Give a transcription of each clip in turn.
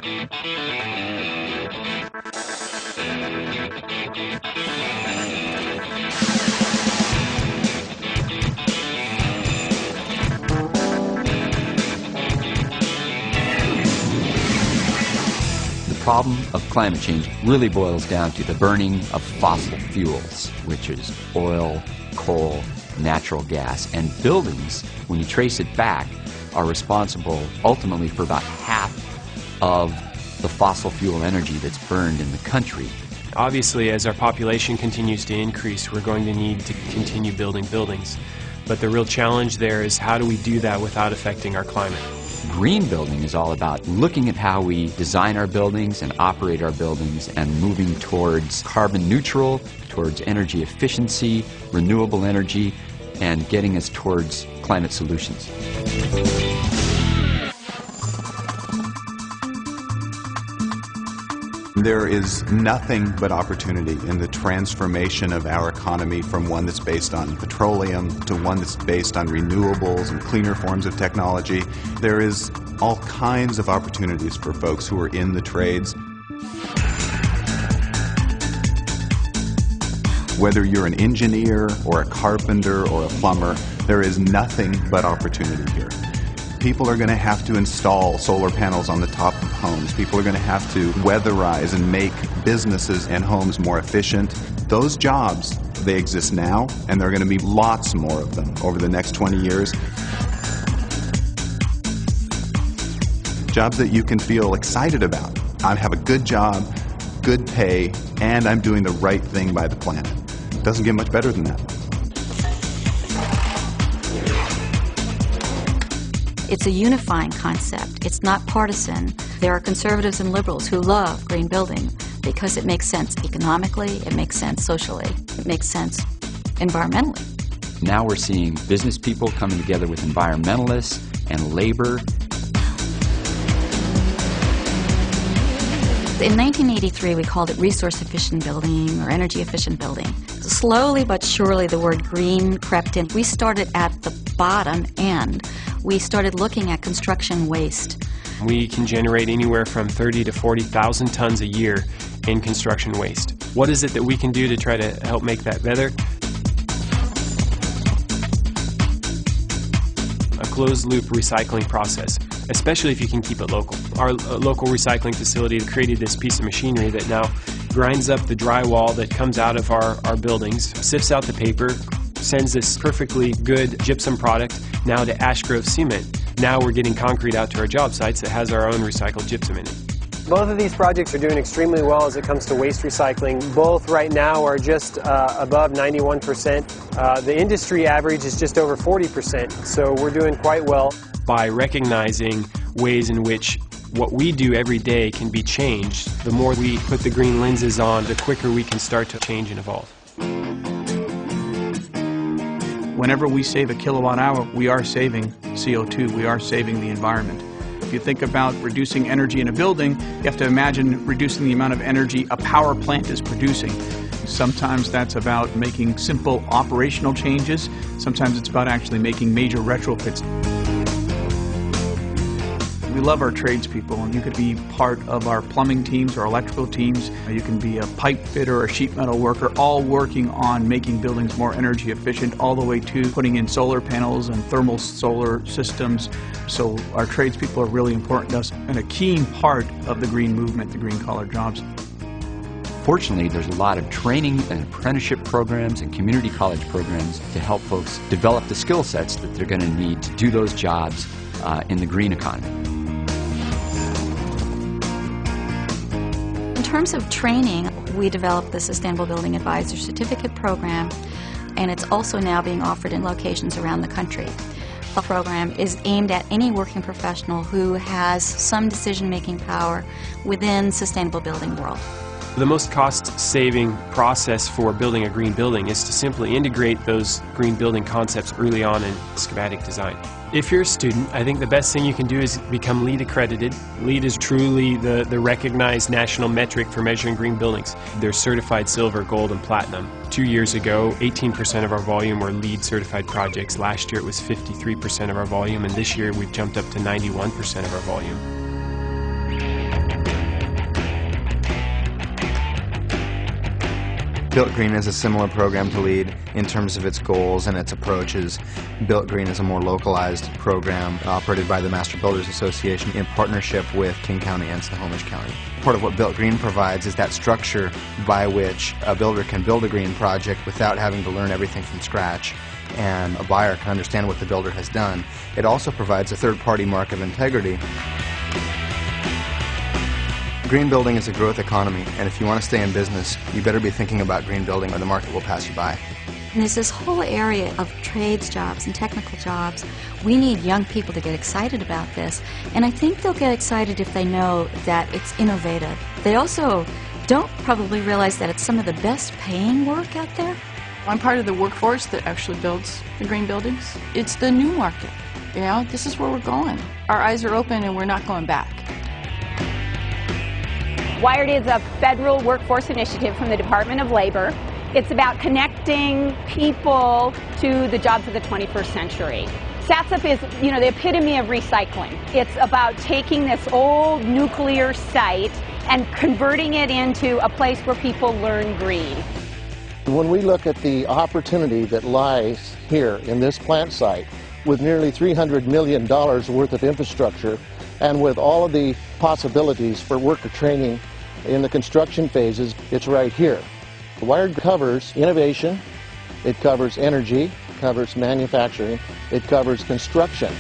The problem of climate change really boils down to the burning of fossil fuels, which is oil, coal, natural gas, and buildings, when you trace it back, are responsible ultimately for about half of the fossil fuel energy that's burned in the country. Obviously, as our population continues to increase, we're going to need to continue building buildings. But the real challenge there is, how do we do that without affecting our climate? Green building is all about looking at how we design our buildings and operate our buildings and moving towards carbon neutral, towards energy efficiency, renewable energy, and getting us towards climate solutions. There is nothing but opportunity in the transformation of our economy from one that's based on petroleum to one that's based on renewables and cleaner forms of technology. There is all kinds of opportunities for folks who are in the trades. Whether you're an engineer or a carpenter or a plumber, there is nothing but opportunity here. People are going to have to install solar panels on the top of homes. People are going to have to weatherize and make businesses and homes more efficient. Those jobs, they exist now, and there are going to be lots more of them over the next 20 years. Jobs that you can feel excited about. I have a good job, good pay, and I'm doing the right thing by the planet. It doesn't get much better than that. It's a unifying concept. It's not partisan. There are conservatives and liberals who love green building because it makes sense economically, it makes sense socially, it makes sense environmentally. Now we're seeing business people coming together with environmentalists and labor. In 1983, we called it resource-efficient building or energy-efficient building. Slowly but surely, the word green crept in. We started at the bottom end. We started looking at construction waste. We can generate anywhere from 30 to 40,000 tons a year in construction waste. What is it that we can do to try to help make that better? A closed-loop recycling process, especially if you can keep it local. Our local recycling facility created this piece of machinery that now grinds up the drywall that comes out of our buildings, sifts out the paper, sends this perfectly good gypsum product now to Ash Grove Cement. Now we're getting concrete out to our job sites that has our own recycled gypsum in it. Both of these projects are doing extremely well as it comes to waste recycling. Both right now are just above 91%. The industry average is just over 40%, so we're doing quite well. By recognizing ways in which what we do every day can be changed, the more we put the green lenses on, the quicker we can start to change and evolve. Whenever we save a kilowatt hour, we are saving CO2, we are saving the environment. If you think about reducing energy in a building, you have to imagine reducing the amount of energy a power plant is producing. Sometimes that's about making simple operational changes. Sometimes it's about actually making major retrofits. We love our tradespeople, and you could be part of our plumbing teams or electrical teams. You can be a pipe fitter or a sheet metal worker, all working on making buildings more energy efficient, all the way to putting in solar panels and thermal solar systems. So our tradespeople are really important to us and a key part of the green movement, the green collar jobs. Fortunately, there's a lot of training and apprenticeship programs and community college programs to help folks develop the skill sets that they're going to need to do those jobs in the green economy. In terms of training, we developed the Sustainable Building Advisor Certificate Program, and it's also now being offered in locations around the country. The program is aimed at any working professional who has some decision-making power within sustainable building world. The most cost-saving process for building a green building is to simply integrate those green building concepts early on in schematic design. If you're a student, I think the best thing you can do is become LEED accredited. LEED is truly the recognized national metric for measuring green buildings. They're certified silver, gold, and platinum. 2 years ago, 18% of our volume were LEED certified projects. Last year it was 53% of our volume, and this year we've jumped up to 91% of our volume. Built Green is a similar program to LEED in terms of its goals and its approaches. Built Green is a more localized program operated by the Master Builders Association in partnership with King County and Snohomish County. Part of what Built Green provides is that structure by which a builder can build a green project without having to learn everything from scratch, and a buyer can understand what the builder has done. It also provides a third-party mark of integrity. Green building is a growth economy, and if you want to stay in business, you better be thinking about green building or the market will pass you by. And there's this whole area of trades jobs and technical jobs. We need young people to get excited about this, and I think they'll get excited if they know that it's innovative. They also don't probably realize that it's some of the best paying work out there. I'm part of the workforce that actually builds the green buildings. It's the new market. You know, this is where we're going. Our eyes are open and we're not going back. WIRED is a federal workforce initiative from the Department of Labor. It's about connecting people to the jobs of the 21st century. SATSUP is, the epitome of recycling. It's about taking this old nuclear site and converting it into a place where people learn green. When we look at the opportunity that lies here in this plant site, with nearly $300 million worth of infrastructure, and with all of the possibilities for worker training in the construction phases, it's right here. WIRED covers innovation, it covers energy, it covers manufacturing, it covers construction.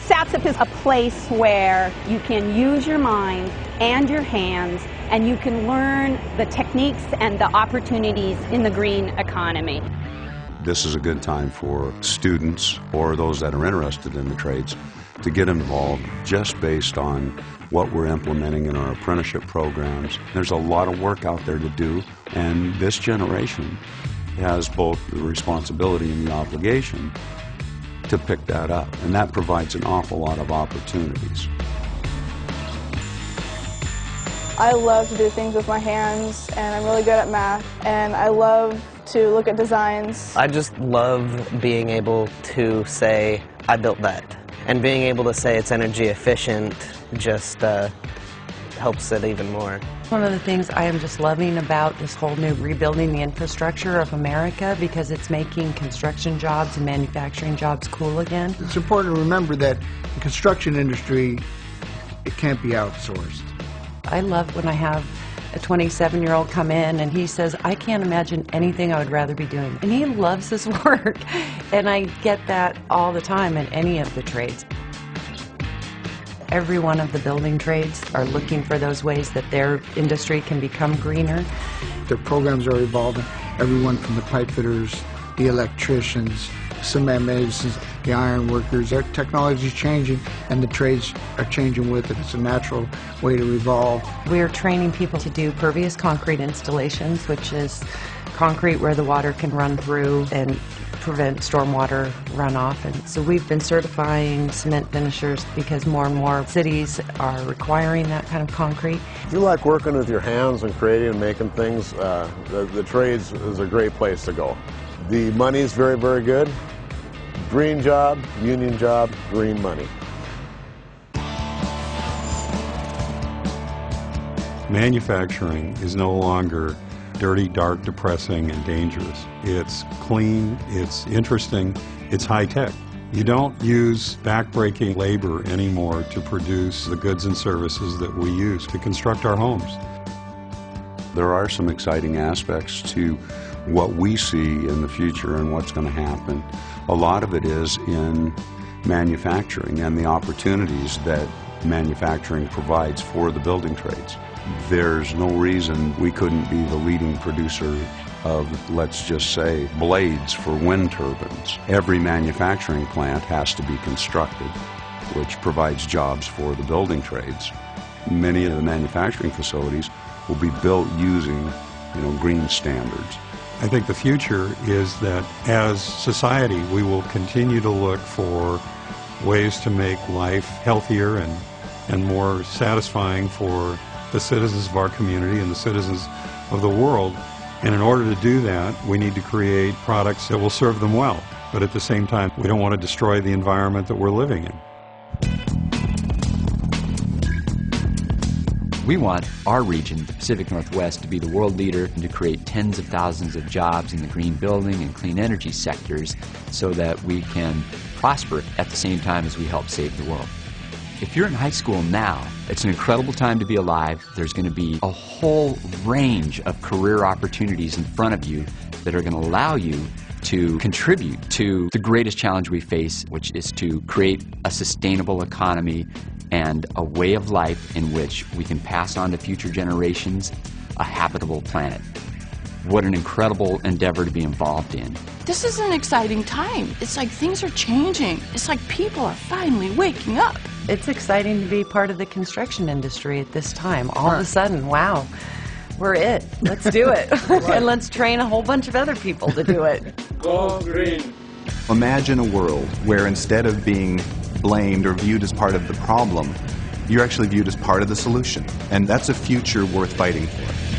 SATSUP is a place where you can use your mind and your hands, and you can learn the techniques and the opportunities in the green economy. This is a good time for students or those that are interested in the trades to get involved just based on what we're implementing in our apprenticeship programs. There's a lot of work out there to do, and this generation has both the responsibility and the obligation to pick that up, and that provides an awful lot of opportunities. I love to do things with my hands, and I'm really good at math, and I love to look at designs. I just love being able to say, I built that. And being able to say it's energy efficient just helps it even more. One of the things I am just loving about this whole new rebuilding the infrastructure of America, because it's making construction jobs and manufacturing jobs cool again. It's important to remember that the construction industry, it can't be outsourced. I love when I have a 27-year-old come in and he says, I can't imagine anything I would rather be doing. And he loves his work. And I get that all the time in any of the trades. Every one of the building trades are looking for those ways that their industry can become greener. Their programs are evolving. Everyone from the pipe fitters, the electricians, cement masons, the iron workers. Their technology is changing and the trades are changing with it. It's a natural way to evolve. We're training people to do pervious concrete installations, which is concrete where the water can run through and prevent stormwater runoff. And so we've been certifying cement finishers because more and more cities are requiring that kind of concrete. If you like working with your hands and creating and making things, the trades is a great place to go. The money is very, very good. Green job, union job, green money. Manufacturing is no longer dirty, dark, depressing, and dangerous. It's clean, it's interesting, it's high-tech. You don't use back-breaking labor anymore to produce the goods and services that we use to construct our homes. There are some exciting aspects to what we see in the future and what's going to happen. A lot of it is in manufacturing and the opportunities that manufacturing provides for the building trades. There's no reason we couldn't be the leading producer of, let's just say, blades for wind turbines. Every manufacturing plant has to be constructed, which provides jobs for the building trades. Many of the manufacturing facilities will be built using, green standards. I think the future is that as society, we will continue to look for ways to make life healthier and more satisfying for the citizens of our community and the citizens of the world. And in order to do that, we need to create products that will serve them well. But at the same time, we don't want to destroy the environment that we're living in. We want our region, the Pacific Northwest, to be the world leader and to create tens of thousands of jobs in the green building and clean energy sectors so that we can prosper at the same time as we help save the world. If you're in high school now, it's an incredible time to be alive. There's going to be a whole range of career opportunities in front of you that are going to allow you to contribute to the greatest challenge we face, which is to create a sustainable economy and a way of life in which we can pass on to future generations a habitable planet. What an incredible endeavor to be involved in. This is an exciting time. It's like things are changing. It's like people are finally waking up. It's exciting to be part of the construction industry at this time. All of a sudden, wow, we're it. Let's do it. And let's train a whole bunch of other people to do it. Go green. Imagine a world where instead of being blamed or viewed as part of the problem, you're actually viewed as part of the solution. And that's a future worth fighting for.